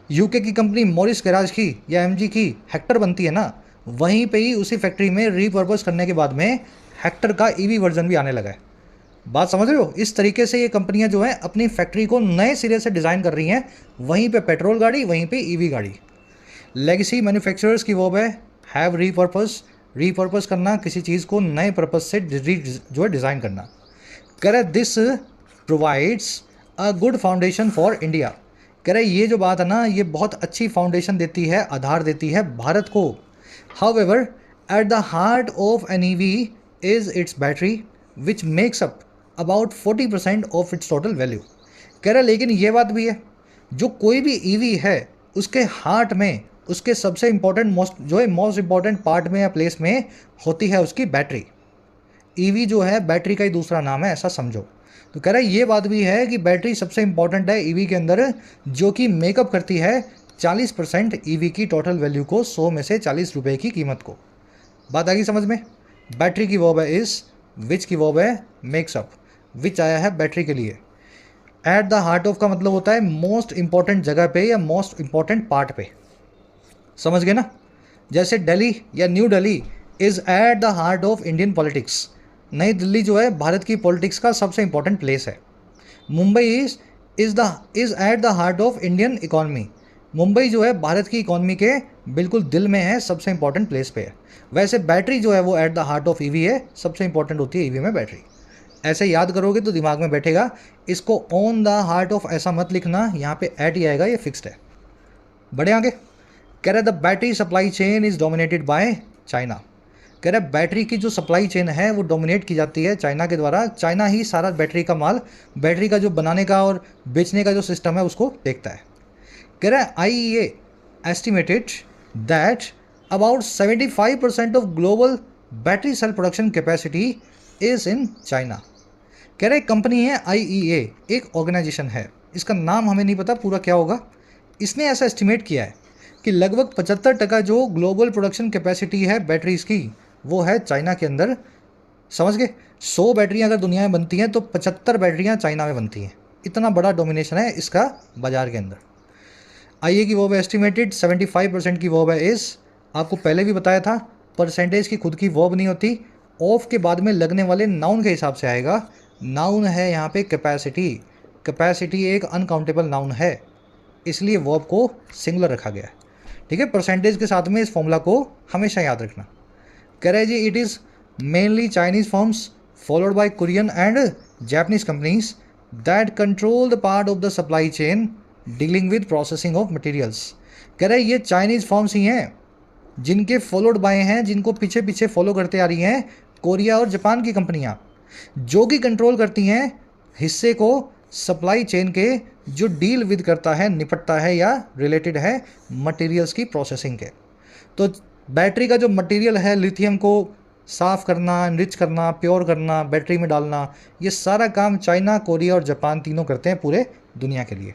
यूके की कंपनी मॉरिस गैराज की या एमजी की हेक्टर बनती है ना, वहीं पे ही उसी फैक्ट्री में रीपर्पस करने के बाद में हेक्टर का ईवी वर्जन भी आने लगा है। बात समझ रहे हो? इस तरीके से ये कंपनियां जो हैं अपनी फैक्ट्री को नए सिरे से डिज़ाइन कर रही हैं, वहीं पे पेट्रोल गाड़ी, वहीं पे ईवी गाड़ी। लेगेसी मैन्युफैक्चरर्स की वर्ब है हैव रीपर्पस, रीपर्पस करना, किसी चीज़ को नए पर्पस से जो है डिज़ाइन करना। कह रहे this provides a good foundation for India. कह रहे ये जो बात है ना, ये बहुत अच्छी फाउंडेशन देती है, आधार देती है भारत को। However at the heart of N EV is it's battery which makes up about 40% of its total value. कह रहा लेकिन ये बात भी है, जो कोई भी ईवी है उसके हार्ट में, उसके सबसे इम्पोर्टेंट मोस्ट इम्पॉर्टेंट पार्ट में या प्लेस में होती है उसकी बैटरी। ईवी जो है बैटरी का ही दूसरा नाम है, ऐसा समझो। तो कह रहा है ये बात भी है कि बैटरी सबसे इंपॉर्टेंट है ईवी के अंदर, जो कि मेकअप करती है 40% ईवी की टोटल वैल्यू को, 100 में से 40 रुपये की कीमत को। बात आ गई समझ में? बैटरी की वर्ब है इज, विच की वर्ब है मेक्स अप, विच आया है बैटरी के लिए। एट द हार्ट ऑफ का मतलब होता है मोस्ट इंपॉर्टेंट जगह पे या मोस्ट इंपॉर्टेंट पार्ट पे, समझ गए ना? जैसे दिल्ली या new Delhi is at the heart of Indian politics, नई दिल्ली जो है भारत की पॉलिटिक्स का सबसे इंपॉर्टेंट प्लेस है। Mumbai is at the heart of Indian economy, Mumbai जो है भारत की इकॉनमी के बिल्कुल दिल में है, सबसे इंपॉर्टेंट प्लेस पे है। वैसे बैटरी जो है वो at the heart of EV है, सबसे इंपॉर्टेंट होती है ईवी में बैटरी। ऐसे याद करोगे तो दिमाग में बैठेगा। इसको ऑन द हार्ट ऑफ ऐसा मत लिखना, यहाँ पे एट ही आएगा, ये फिक्स्ड है। बढ़े आगे। कह रहे the battery supply chain is dominated by China, कह रहे बैटरी की जो सप्लाई चेन है वो डोमिनेट की जाती है चाइना के द्वारा। चाइना ही सारा बैटरी का माल, बैटरी का जो बनाने का और बेचने का जो सिस्टम है उसको देखता है। कह रहा है IEA estimated that about 75% of global battery cell production capacity is in China. कह रहे कंपनी है IEA, एक ऑर्गेनाइजेशन है, इसका नाम हमें नहीं पता पूरा क्या होगा। इसने ऐसा एस्टिमेट किया है कि लगभग 75% जो ग्लोबल प्रोडक्शन कैपेसिटी है बैटरीज की वो है चाइना के अंदर। समझ गए? 100 बैटरियाँ अगर दुनिया में बनती हैं तो 75 बैटरियाँ चाइना में बनती हैं। इतना बड़ा डोमिनेशन है इसका बाजार के अंदर। आइए की वर्ब एस्टिमेटेड 75% की वर्ब है इस, आपको पहले भी बताया था परसेंटेज की खुद की वर्ब नहीं होती, ऑफ के बाद में लगने वाले नाउन के हिसाब से आएगा। नाउन है यहाँ पे कैपेसिटी, कैपेसिटी एक अनकाउंटेबल नाउन है, इसलिए वर्ब को सिंगुलर रखा गया है। ठीक है, परसेंटेज के साथ में इस फॉर्मूला को हमेशा याद रखना। कह रहे जी it is mainly Chinese firms followed by Korean and Japanese companies that control the part of the supply chain dealing with processing of materials. कह रहे ये चाइनीज़ फर्म्स ही हैं जिनके फॉलोड बाय हैं, जिनको पीछे पीछे फॉलो करते आ रही हैं कोरिया और जापान की कंपनियाँ, जो कि कंट्रोल करती हैं हिस्से को सप्लाई चेन के, जो डील विद करता है, निपटता है या रिलेटेड है मटेरियल्स की प्रोसेसिंग के। तो बैटरी का जो मटेरियल है, लिथियम को साफ़ करना, एनरिच करना, प्योर करना, बैटरी में डालना, ये सारा काम चाइना, कोरिया और जापान तीनों करते हैं पूरे दुनिया के लिए।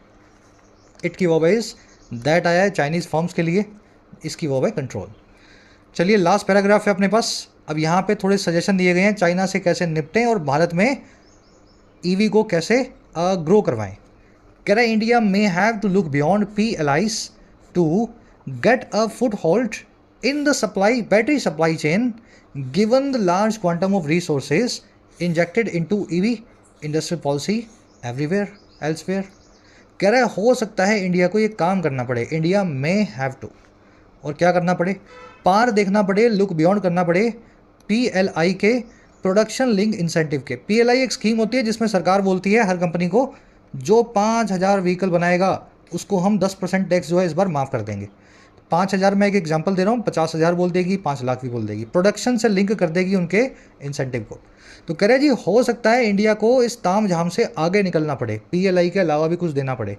इट की वर्ब इज दैट आया है चाइनीज़ फर्म्स के लिए, इसकी वर्ब है कंट्रोल। चलिए लास्ट पैराग्राफ है अपने पास। अब यहाँ पे थोड़े सजेशन दिए गए हैं चाइना से कैसे निपटें और भारत में ईवी को कैसे ग्रो करवाएं। कह रहा है India may have to look beyond PLIs to get a foothold in the supply battery supply chain given the large quantum of resources injected into EV industrial policy everywhere elsewhere. कह रहा है हो सकता है India को ये काम करना पड़े, इंडिया मे हैव टू, और क्या करना पड़े, पार देखना पड़े, लुक बियॉन्ड करना पड़े PLI के प्रोडक्शन लिंक इंसेंटिव के। PLI एक स्कीम होती है जिसमें सरकार बोलती है हर कंपनी को जो 5000 व्हीकल बनाएगा उसको हम 10% टैक्स जो है इस बार माफ़ कर देंगे। 5000 मैं एक एग्जांपल दे रहा हूँ, 50,000 बोल देगी, 5 लाख भी बोल देगी, प्रोडक्शन से लिंक कर देगी उनके इंसेंटिव को। तो कह रहे जी हो सकता है इंडिया को इस ताम झाम से आगे निकलना पड़े, PLI के अलावा भी कुछ देना पड़े,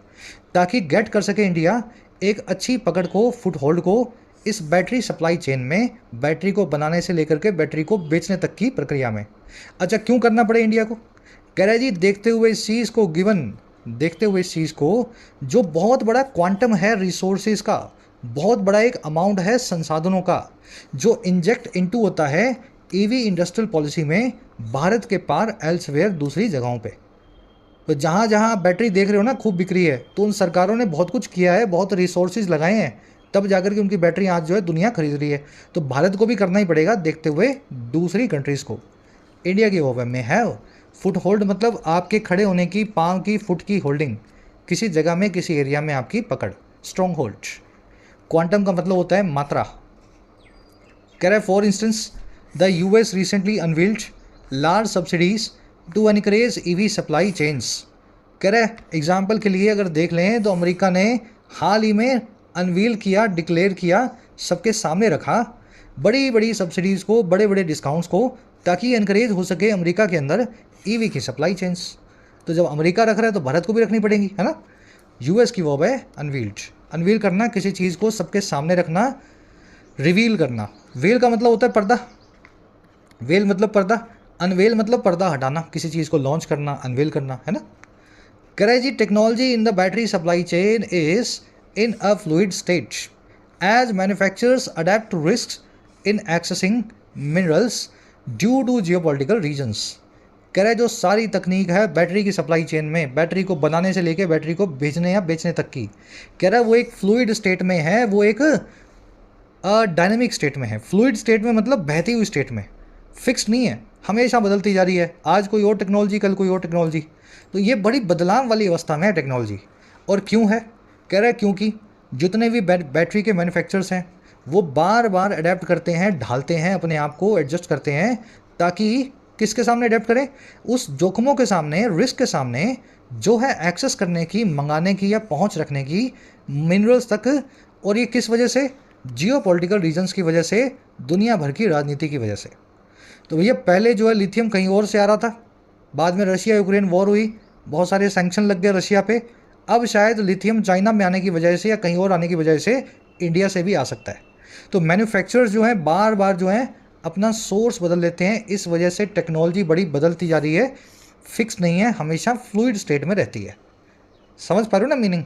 ताकि गेट कर सके इंडिया एक अच्छी पकड़ को, फुट होल्ड को इस बैटरी सप्लाई चेन में, बैटरी को बनाने से लेकर के बैटरी को बेचने तक की प्रक्रिया में। अच्छा क्यों करना पड़े इंडिया को? कह रहे जी देखते हुए इस चीज़ को, देखते हुए इस चीज़ को, जो बहुत बड़ा क्वांटम है रिसोर्सेज का, बहुत बड़ा एक अमाउंट है संसाधनों का जो इंजेक्ट इनटू होता है ईवी इंडस्ट्रियल पॉलिसी में भारत के पार एल्सवेयर दूसरी जगहों पे। तो जहाँ जहाँ बैटरी देख रहे हो ना खूब बिक रही है, तो उन सरकारों ने बहुत कुछ किया है, बहुत रिसोर्सेज लगाए हैं, तब जाकर के उनकी बैटरी आज जो है दुनिया खरीद रही है। तो भारत को भी करना ही पड़ेगा देखते हुए दूसरी कंट्रीज़ को। इंडिया की वो में हैव फुट होल्ड मतलब आपके खड़े होने की, पाँव की, फुट की होल्डिंग, किसी जगह में, किसी एरिया में आपकी पकड़, स्ट्रॉन्ग होल्ड। क्वांटम का मतलब होता है मात्रा। कह रहा है for instance the US recently unveiled large subsidies to encourage EV supply chains. कह रहा है एग्जाम्पल के लिए अगर देख लें तो अमेरिका ने हाल ही में अनवील किया, डिक्लेयर किया, सबके सामने रखा बड़ी बड़ी सब्सिडीज़ को, बड़े बड़े डिस्काउंट्स को, ताकि एनकरेज हो सके अमेरिका के अंदर EV की सप्लाई चेन्स। तो जब अमेरिका रख रहा है तो भारत को भी रखनी पड़ेगी, है ना। US की वर्ब है अनवील्ड, अनवील करना, किसी चीज़ को सबके सामने रखना, रिवील करना। वेल का मतलब होता है पर्दा, वेल मतलब पर्दा, अनवेल मतलब पर्दा हटाना, किसी चीज़ को लॉन्च करना, अनवेल करना, है ना। कह रहे जी technology in the battery supply chain is in a fluid state as manufacturers adapt to risk in accessing minerals due to geopolitical reasons. कह रहे जो सारी तकनीक है बैटरी की सप्लाई चेन में, बैटरी को बनाने से लेके बैटरी को भेजने या बेचने तक की, कह रहा है वो एक फ्लूइड स्टेट में है, वो एक डायनेमिक स्टेट में है। फ्लूइड स्टेट में मतलब बहती हुई स्टेट में, फिक्स नहीं है, हमेशा बदलती जा रही है, आज कोई और टेक्नोलॉजी कल कोई और टेक्नोलॉजी। तो ये बड़ी बदलाव वाली अवस्था में है टेक्नोलॉजी। और क्यों है, कह रहा है क्योंकि जितने भी बैटरी के मैन्युफैक्चरर्स हैं वो बार बार अडेप्ट करते हैं, ढालते हैं, अपने आप को एडजस्ट करते हैं, ताकि किसके सामने अडेप्ट करें, उस जोखमों के सामने, रिस्क के सामने जो है एक्सेस करने की, मंगाने की या पहुंच रखने की मिनरल्स तक। और ये किस वजह से, जियोपॉलिटिकल रीजन्स की वजह से, दुनिया भर की राजनीति की वजह से। तो भैया पहले जो है लिथियम कहीं और से आ रहा था, बाद में रशिया यूक्रेन वॉर हुई, बहुत सारे सैंक्शन लग गए रशिया पे, अब शायद लिथियम चाइना में आने की वजह से या कहीं और आने की वजह से इंडिया से भी आ सकता है। तो मैन्युफैक्चरर्स जो हैं बार बार जो हैं अपना सोर्स बदल लेते हैं, इस वजह से टेक्नोलॉजी बड़ी बदलती जा रही है, फिक्स नहीं है, हमेशा फ्लूइड स्टेट में रहती है। समझ पा रहे हो ना मीनिंग।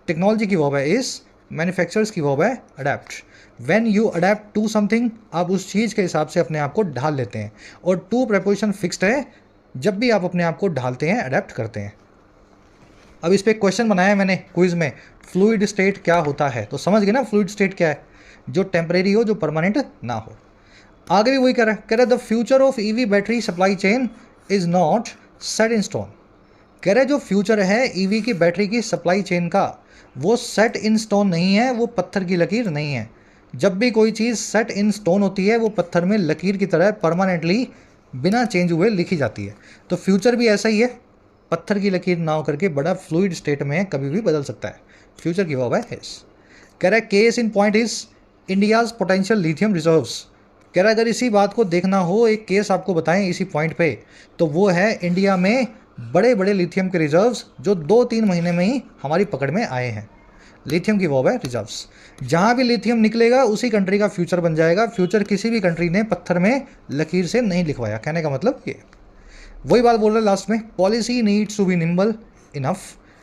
टेक्नोलॉजी की वर्ब है इस, मैन्युफैक्चरर्स की वर्ब है adept. When you adept to something, आप उस चीज़ के हिसाब से अपने आप को ढाल लेते हैं, और टू प्रेपोजिशन फिक्स्ड है, जब भी आप अपने आप को ढालते हैं, अडेप्ट करते हैं। अब इस पर क्वेश्चन बनाया है मैंने क्विज में, फ्लूइड स्टेट क्या होता है, तो समझ गए ना फ्लूइड स्टेट क्या है, जो टेम्परेरी हो, जो परमानेंट ना हो। आगे भी वही कह रहा है the future of EV battery supply chain is not set in stone. कह रहे जो फ्यूचर है ईवी की बैटरी की सप्लाई चेन का, वो सेट इन स्टोन नहीं है, वो पत्थर की लकीर नहीं है। जब भी कोई चीज़ सेट इन स्टोन होती है, वो पत्थर में लकीर की तरह परमानेंटली बिना चेंज हुए लिखी जाती है। तो फ्यूचर भी ऐसा ही है, पत्थर की लकीर ना हो करके बड़ा फ्लूइड स्टेट में कभी भी बदल सकता है। फ्यूचर की वर्ब है हिस। कह रहा है case in point is India's potential lithium reserves. कह रहा है अगर इसी बात को देखना हो, एक केस आपको बताएं इसी पॉइंट पे, तो वो है इंडिया में बड़े बड़े लिथियम के रिजर्व्स जो 2-3 महीने में ही हमारी पकड़ में आए हैं। लिथियम की वर्ब है रिजर्व्स। जहाँ भी लिथियम निकलेगा उसी कंट्री का फ्यूचर बन जाएगा। फ्यूचर किसी भी कंट्री ने पत्थर में लकीर से नहीं लिखवाया, कहने का मतलब ये। वही बात बोल रहे लास्ट में, policy needs to be nimble enough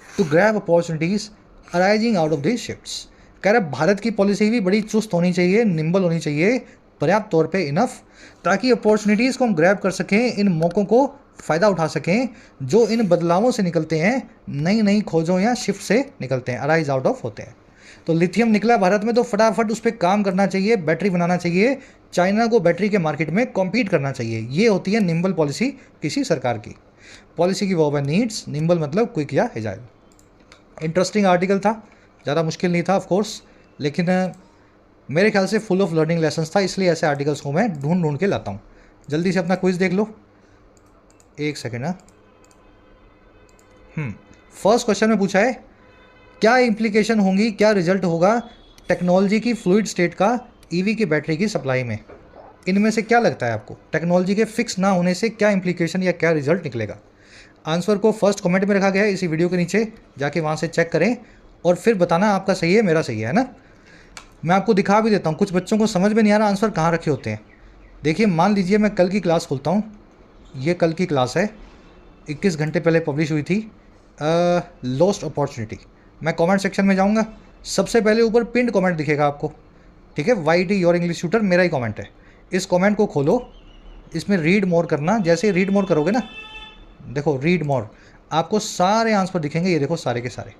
to grab opportunities arising out of this shifts. कह रहे भारत की पॉलिसी भी बड़ी चुस्त होनी चाहिए, निम्बल होनी चाहिए, पर्याप्त तौर पे इनफ, ताकि अपॉर्चुनिटीज़ को हम ग्रैब कर सकें, इन मौक़ों को फ़ायदा उठा सकें जो इन बदलावों से निकलते हैं, नई नई खोजों या शिफ्ट से निकलते हैं, अराइज आउट ऑफ होते हैं। तो लिथियम निकला भारत में तो फटाफट उस पर काम करना चाहिए, बैटरी बनाना चाहिए, चाइना को बैटरी के मार्केट में कॉम्पीट करना चाहिए। ये होती है निम्बल पॉलिसी किसी सरकार की। पॉलिसी की वर्ब है नीड्स, निम्बल मतलब क्विक या एजाइल। इंटरेस्टिंग आर्टिकल था, ज़्यादा मुश्किल नहीं था ऑफ कोर्स, लेकिन मेरे ख्याल से फुल ऑफ लर्निंग लेसन्स था, इसलिए ऐसे आर्टिकल्स को मैं ढूंढ ढूंढ के लाता हूँ। जल्दी से अपना क्विज देख लो, एक सेकेंड। हाँ, फर्स्ट क्वेश्चन में पूछा है क्या इम्प्लीकेशन होंगी, क्या रिजल्ट होगा टेक्नोलॉजी की फ्लूइड स्टेट का ईवी की बैटरी की सप्लाई में। इनमें से क्या लगता है आपको, टेक्नोलॉजी के फिक्स ना होने से क्या इम्प्लीकेशन या क्या रिजल्ट निकलेगा। आंसर को फर्स्ट कमेंट में रखा गया है इसी वीडियो के नीचे, जाके वहाँ से चेक करें और फिर बताना आपका सही है मेरा सही है ना। मैं आपको दिखा भी देता हूँ, कुछ बच्चों को समझ में नहीं आ रहा आंसर कहाँ रखे होते हैं। देखिए मान लीजिए मैं कल की क्लास खोलता हूँ, ये कल की क्लास है, 21 घंटे पहले पब्लिश हुई थी, लॉस्ट अपॉर्चुनिटी। मैं कमेंट सेक्शन में जाऊँगा, सबसे पहले ऊपर पिंड कमेंट दिखेगा आपको, ठीक है, YT योर इंग्लिश ट्यूटर मेरा ही कमेंट है। इस कमेंट को खोलो, इसमें रीड मोर करना, जैसे रीड मोर करोगे ना, देखो रीड मोर, आपको सारे आंसर दिखेंगे, ये देखो सारे के सारे,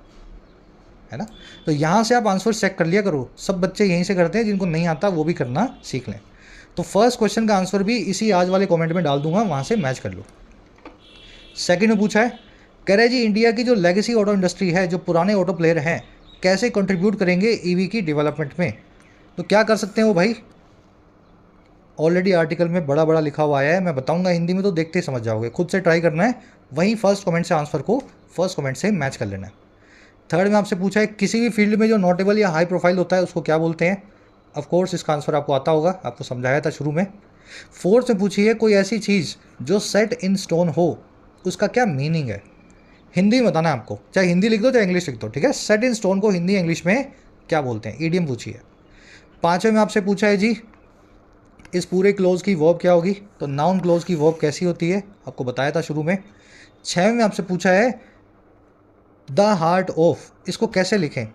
है ना। तो यहाँ से आप आंसर चेक कर लिया करो, सब बच्चे यहीं से करते हैं, जिनको नहीं आता वो भी करना सीख लें। तो फर्स्ट क्वेश्चन का आंसर भी इसी आज वाले कमेंट में डाल दूंगा, वहाँ से मैच कर लो। सेकंड में पूछा है, कह रहे जी इंडिया की जो लेगेसी ऑटो इंडस्ट्री है, जो पुराने ऑटो प्लेयर हैं, कैसे कंट्रीब्यूट करेंगे ईवी की डेवलपमेंट में। तो क्या कर सकते हैं वो भाई, ऑलरेडी आर्टिकल में बड़ा बड़ा लिखा हुआ है, मैं बताऊंगा हिंदी में तो देखते ही समझ जाओगे, खुद से ट्राई करना है, वहीं फर्स्ट कमेंट से आंसर को फर्स्ट कमेंट से मैच कर लेना है। थर्ड में आपसे पूछा है किसी भी फील्ड में जो नोटेबल या हाई प्रोफाइल होता है उसको क्या बोलते हैं। ऑफ कोर्स इसका आंसर आपको आता होगा, आपको समझाया था शुरू में। फोर्थ में पूछी है कोई ऐसी चीज़ जो सेट इन स्टोन हो, उसका क्या मीनिंग है। हिंदी में बताना है आपको, चाहे हिंदी लिख दो चाहे इंग्लिश लिख दो, ठीक है। सेट इन स्टोन को हिंदी इंग्लिश में क्या बोलते हैं, ईडीएम पूछी है। पाँचवें में आपसे पूछा है जी इस पूरे क्लोज की वर्ब क्या होगी? तो नाउन क्लोज की वर्ब कैसी होती है आपको बताया था शुरू में। 6 में आपसे पूछा है द हार्ट ऑफ, इसको कैसे लिखें?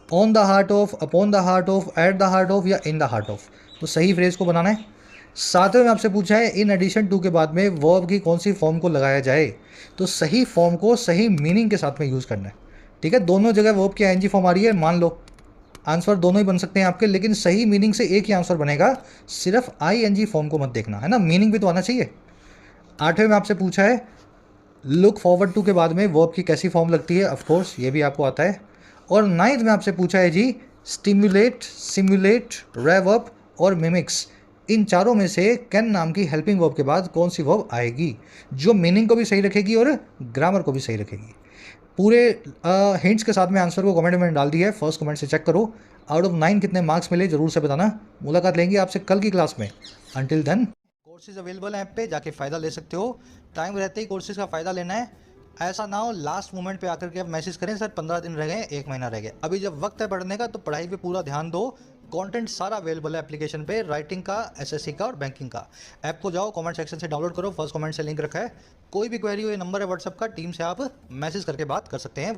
On the heart of, upon the heart of, at the heart of या इन द हार्ट ऑफ? तो सही फ्रेज को बनाना है। 7वें में आपसे पूछा है इन एडिशन टू के बाद में वर्ब की कौन सी फॉर्म को लगाया जाए? तो सही फॉर्म को सही मीनिंग के साथ में यूज़ करना है। ठीक है, दोनों जगह वर्ब की आईएनजी फॉर्म आ रही है, मान लो आंसर दोनों ही बन सकते हैं आपके, लेकिन सही मीनिंग से एक ही आंसर बनेगा। सिर्फ आईएनजी फॉर्म को मत देखना, है ना, मीनिंग भी तो आना चाहिए। 8वें में आपसे पूछा है लुक फॉरवर्ड टू के बाद में वर्ब की कैसी फॉर्म लगती है? ऑफ कोर्स ये भी आपको आता है। और 9th में आपसे पूछा है जी स्टिमुलेट, सिमुलेट, रेव अप और मिमिक्स, इन चारों में से कैन नाम की हेल्पिंग वर्ब के बाद कौन सी वर्ब आएगी जो मीनिंग को भी सही रखेगी और ग्रामर को भी सही रखेगी? पूरे हिंट्स के साथ में आंसर को कमेंट में डाल दिया है, फर्स्ट कमेंट से चेक करो। आउट ऑफ 9 कितने मार्क्स मिले जरूर से बताना। मुलाकात लेंगे आपसे कल की क्लास में। अंटिल देन, कोर्सेज अवेलेबल हैं ऐप पे, जाके फ़ायदा ले सकते हो। टाइम रहते ही कोर्सेज का फ़ायदा लेना है। ऐसा ना हो लास्ट मोमेंट पे आकर के आप मैसेज करें सर 15 दिन रह गए, 1 महीना रह गया। अभी जब वक्त है पढ़ने का तो पढ़ाई पे पूरा ध्यान दो। कंटेंट सारा अवेलेबल है एप्लीकेशन पे, राइटिंग का, एसएससी का और बैंकिंग का। ऐप को जाओ, कमेंट सेक्शन से डाउनलोड करो, फर्स्ट कमेंट से लिंक रखा है। कोई भी क्वेरी हो, ये नंबर है व्हाट्सएप का, टीम से आप मैसेज करके बात कर सकते हैं।